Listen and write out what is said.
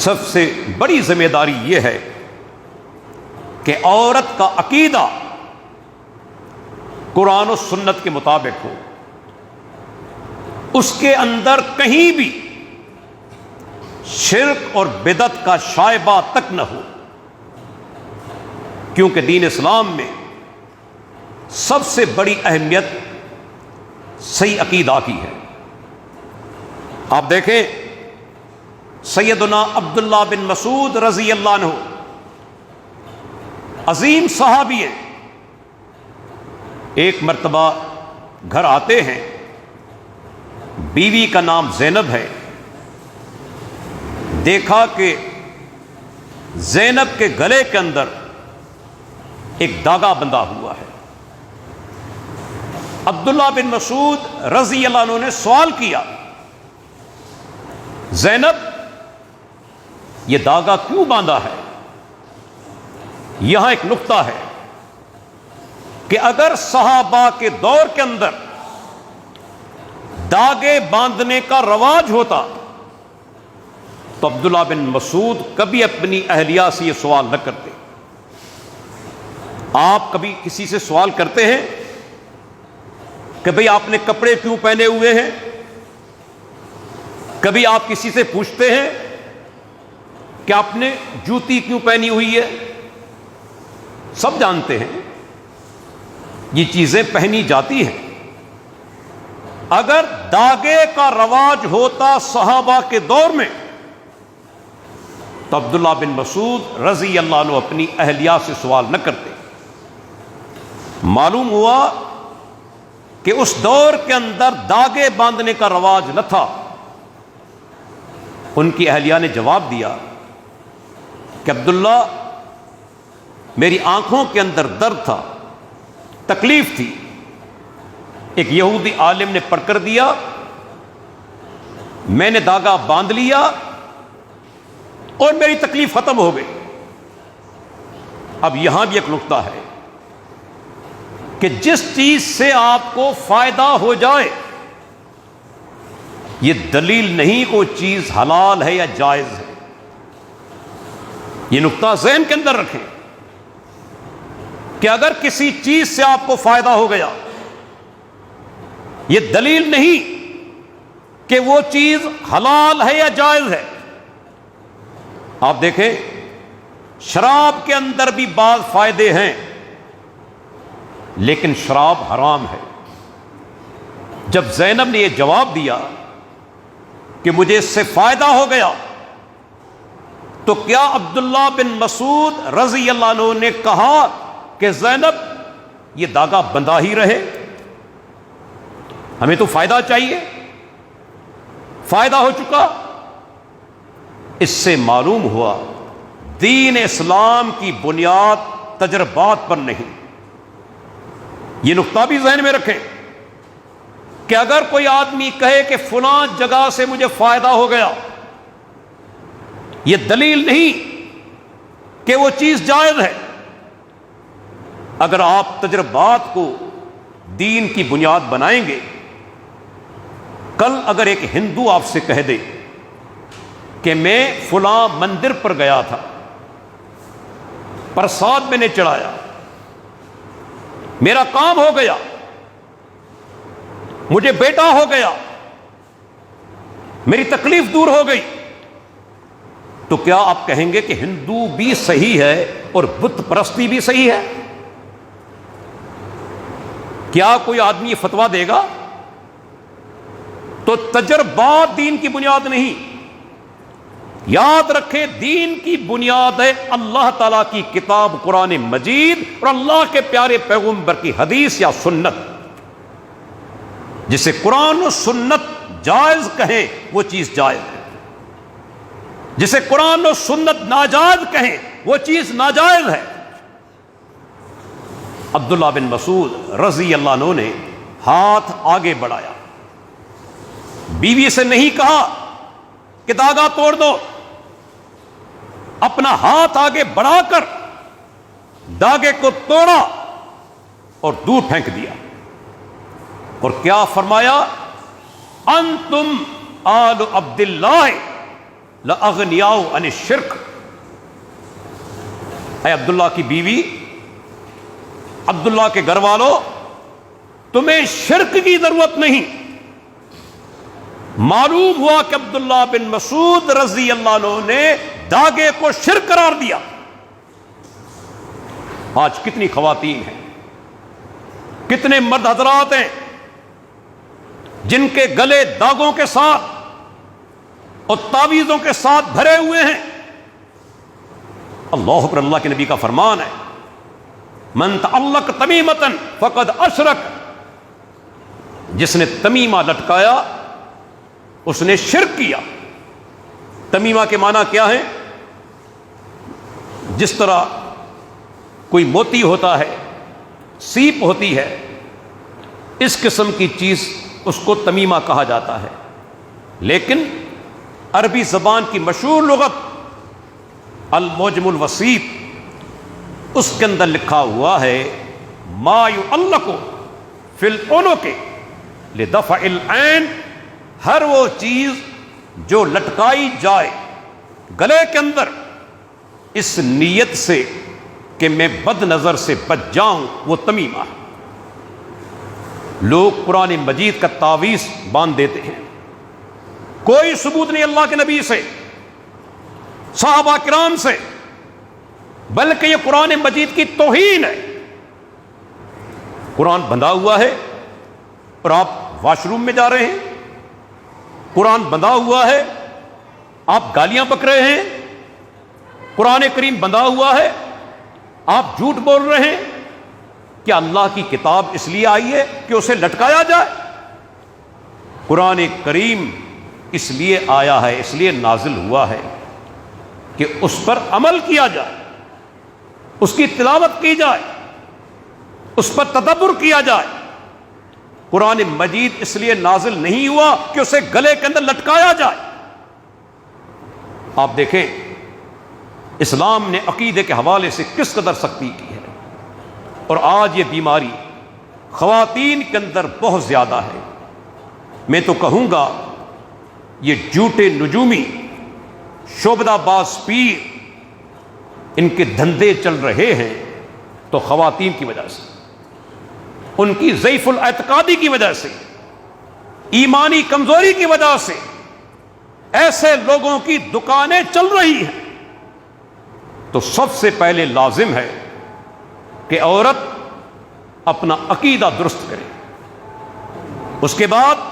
سب سے بڑی ذمہ داری یہ ہے کہ عورت کا عقیدہ قرآن و سنت کے مطابق ہو، اس کے اندر کہیں بھی شرک اور بدعت کا شائبہ تک نہ ہو، کیونکہ دین اسلام میں سب سے بڑی اہمیت صحیح عقیدہ کی ہے۔ آپ دیکھیں سیدنا عبداللہ بن مسعود رضی اللہ عنہ، عظیم صحابی ہیں، ایک مرتبہ گھر آتے ہیں، بیوی کا نام زینب ہے، دیکھا کہ زینب کے گلے کے اندر ایک داغا بندھا ہوا ہے۔ عبداللہ بن مسعود رضی اللہ عنہ نے سوال کیا، زینب یہ داغا کیوں باندھا ہے؟ یہاں ایک نقطہ ہے کہ اگر صحابہ کے دور کے اندر داغے باندھنے کا رواج ہوتا تو عبداللہ بن مسعود کبھی اپنی اہلیہ سے یہ سوال نہ کرتے۔ آپ کبھی کسی سے سوال کرتے ہیں کہ بھئی آپ نے کپڑے کیوں پہنے ہوئے ہیں؟ کبھی آپ کسی سے پوچھتے ہیں کہ آپ نے جوتی کیوں پہنی ہوئی ہے؟ سب جانتے ہیں یہ چیزیں پہنی جاتی ہیں۔ اگر داغے کا رواج ہوتا صحابہ کے دور میں تو عبداللہ بن مسعود رضی اللہ عنہ اپنی اہلیہ سے سوال نہ کرتے۔ معلوم ہوا کہ اس دور کے اندر داغے باندھنے کا رواج نہ تھا۔ ان کی اہلیہ نے جواب دیا کہ عبداللہ میری آنکھوں کے اندر درد تھا، تکلیف تھی، ایک یہودی عالم نے پڑھ کر دیا، میں نے داغا باندھ لیا اور میری تکلیف ختم ہو گئی۔ اب یہاں بھی ایک نقطہ ہے کہ جس چیز سے آپ کو فائدہ ہو جائے، یہ دلیل نہیں کہ وہ چیز حلال ہے یا جائز ہے۔ یہ نقطہ ذہن کے اندر رکھیں کہ اگر کسی چیز سے آپ کو فائدہ ہو گیا، یہ دلیل نہیں کہ وہ چیز حلال ہے یا جائز ہے۔ آپ دیکھیں شراب کے اندر بھی بعض فائدے ہیں، لیکن شراب حرام ہے۔ جب زینب نے یہ جواب دیا کہ مجھے اس سے فائدہ ہو گیا، تو کیا عبداللہ بن مسعود رضی اللہ عنہ نے کہا کہ زینب یہ داغا بندھا ہی رہے، ہمیں تو فائدہ چاہیے، فائدہ ہو چکا؟ اس سے معلوم ہوا دین اسلام کی بنیاد تجربات پر نہیں۔ یہ نقطہ بھی ذہن میں رکھیں کہ اگر کوئی آدمی کہے کہ فلاں جگہ سے مجھے فائدہ ہو گیا، یہ دلیل نہیں کہ وہ چیز جائز ہے۔ اگر آپ تجربات کو دین کی بنیاد بنائیں گے، کل اگر ایک ہندو آپ سے کہہ دے کہ میں فلاں مندر پر گیا تھا، پرساد میں نے چڑھایا، میرا کام ہو گیا، مجھے بیٹا ہو گیا، میری تکلیف دور ہو گئی، تو کیا آپ کہیں گے کہ ہندو بھی صحیح ہے اور بت پرستی بھی صحیح ہے؟ کیا کوئی آدمی یہ فتویٰ دے گا؟ تو تجربات دین کی بنیاد نہیں۔ یاد رکھیں دین کی بنیاد ہے اللہ تعالیٰ کی کتاب قرآن مجید اور اللہ کے پیارے پیغمبر کی حدیث یا سنت۔ جسے قرآن و سنت جائز کہیں وہ چیز جائز ہے، جسے قرآن و سنت ناجائز کہیں وہ چیز ناجائز ہے۔ عبداللہ بن مسعود رضی اللہ عنہ نے ہاتھ آگے بڑھایا، بیوی سے نہیں کہا کہ داغا توڑ دو، اپنا ہاتھ آگے بڑھا کر داغے کو توڑا اور دور پھینک دیا، اور کیا فرمایا؟ انتم آل عبداللہ لأغنیاء عن الشرک، اے عبداللہ کی بیوی، عبداللہ کے گھر والوں، تمہیں شرک کی ضرورت نہیں۔ معلوم ہوا کہ عبداللہ بن مسعود رضی اللہ عنہ نے داغے کو شرک قرار دیا۔ آج کتنی خواتین ہیں، کتنے مرد حضرات ہیں جن کے گلے داغوں کے ساتھ اور تعویذوں کے ساتھ بھرے ہوئے ہیں۔ اللہ پر اللہ کے نبی کا فرمان ہے، من تعلق تمیمۃ فقد اشرک، جس نے تمیمہ لٹکایا اس نے شرک کیا۔ تمیمہ کے معنی کیا ہے؟ جس طرح کوئی موتی ہوتا ہے، سیپ ہوتی ہے، اس قسم کی چیز اس کو تمیمہ کہا جاتا ہے۔ لیکن عربی زبان کی مشہور لغت المعجم الوسیط، اس کے اندر لکھا ہوا ہے ما یعلق فی العنق لدفع العین، ہر وہ چیز جو لٹکائی جائے گلے کے اندر اس نیت سے کہ میں بد نظر سے بچ جاؤں، وہ تمیمہ ہے۔ لوگ قرآن مجید کا تعویذ باندھ دیتے ہیں، کوئی ثبوت نہیں اللہ کے نبی سے، صحابہ کرام سے، بلکہ یہ قرآن مجید کی توہین ہے۔ قرآن بندھا ہوا ہے اور آپ واش روم میں جا رہے ہیں، قرآن بندھا ہوا ہے، آپ گالیاں بک رہے ہیں، قرآن کریم بندھا ہوا ہے، آپ جھوٹ بول رہے ہیں۔ کیا اللہ کی کتاب اس لیے آئی ہے کہ اسے لٹکایا جائے؟ قرآن کریم اس لیے آیا ہے، اس لیے نازل ہوا ہے کہ اس پر عمل کیا جائے، اس کی تلاوت کی جائے، اس پر تدبر کیا جائے۔ قرآن مجید اس لیے نازل نہیں ہوا کہ اسے گلے کے اندر لٹکایا جائے۔ آپ دیکھیں اسلام نے عقیدے کے حوالے سے کس قدر سختی کی ہے، اور آج یہ بیماری خواتین کے اندر بہت زیادہ ہے۔ میں تو کہوں گا یہ جھوٹے نجومی شعبدہ باز پیر، ان کے دھندے چل رہے ہیں تو خواتین کی وجہ سے، ان کی ضعیف الاعتقادی کی وجہ سے، ایمانی کمزوری کی وجہ سے ایسے لوگوں کی دکانیں چل رہی ہیں۔ تو سب سے پہلے لازم ہے کہ عورت اپنا عقیدہ درست کرے، اس کے بعد